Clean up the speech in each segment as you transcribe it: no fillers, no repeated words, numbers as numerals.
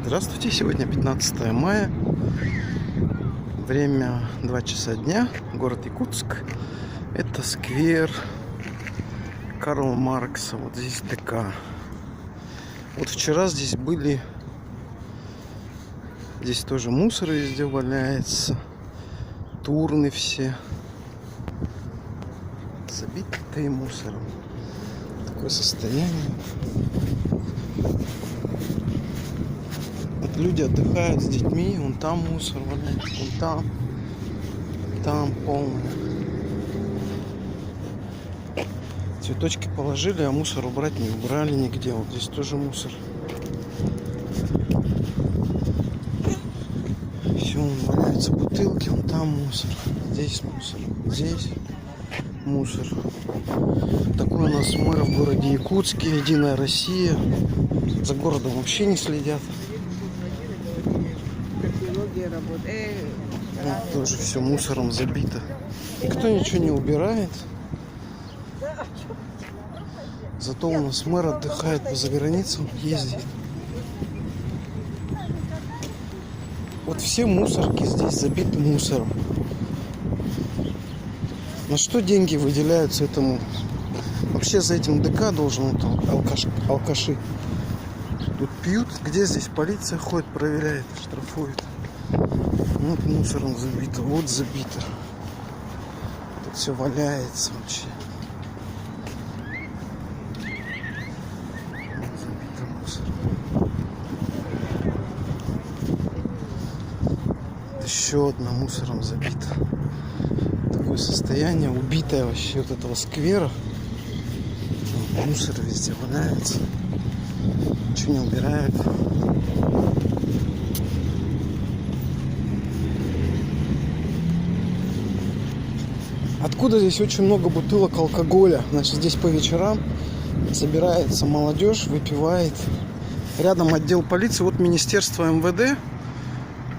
Здравствуйте, сегодня 15 мая, время 2 часа дня, город Якутск. Это сквер Карла Маркса, вот здесь ДК. Вот вчера здесь были, здесь тоже мусор везде валяется, турны все забитые мусором. Такое состояние. Вот люди отдыхают с детьми, вон там мусор валяется, вон там полный. Цветочки положили, а мусор убрать не убрали нигде. Вот здесь тоже мусор. Все, валяются бутылки, вон там мусор, здесь мусор, здесь мусор. Такой у нас мэр в городе Якутске, Единая Россия. За городом вообще не следят. Вот тоже все мусором забито. Никто ничего не убирает. Зато у нас мэр отдыхает, за границу ездит. Вот все мусорки здесь забиты мусором. На что деньги выделяются этому? Вообще за этим ДК должен вот алкаши. Тут пьют. Где здесь полиция ходит, проверяет, штрафует. Вот мусором забито, вот забито. Тут все валяется вообще. Вот забито мусором. Еще одна мусором забита. Такое состояние, убитое вообще вот этого сквера. Мусор везде валяется. Ничего не убирают. Откуда здесь очень много бутылок алкоголя? Значит, здесь по вечерам собирается молодежь, выпивает. Рядом отдел полиции, вот министерство МВД.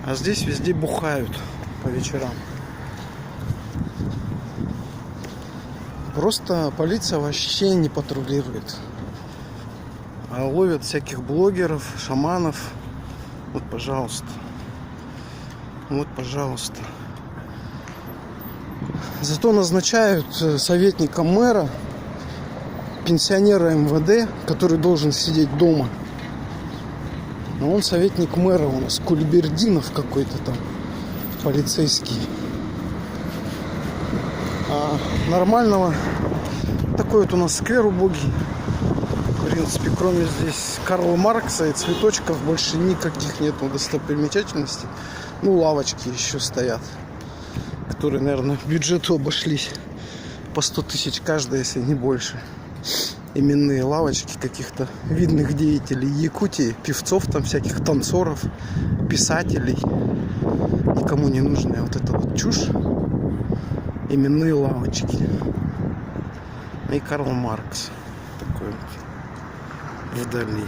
А здесь везде бухают по вечерам. Просто полиция вообще не патрулирует. А ловят всяких блогеров, шаманов. Вот, пожалуйста. Вот, пожалуйста. Зато назначают советником мэра пенсионера МВД, который должен сидеть дома. Но он советник мэра у нас, Кульбердинов какой-то там, полицейский. А нормального, такой вот у нас сквер убогий. В принципе, кроме здесь Карла Маркса и цветочков больше никаких нету достопримечательностей. Ну, лавочки еще стоят, которые, наверное, бюджету обошлись по 100 тысяч каждая, если не больше. Именные лавочки каких-то видных деятелей Якутии, певцов там всяких, танцоров, писателей. Никому не нужная вот эта вот чушь. Именные лавочки. И Карл Маркс такой вот вдали.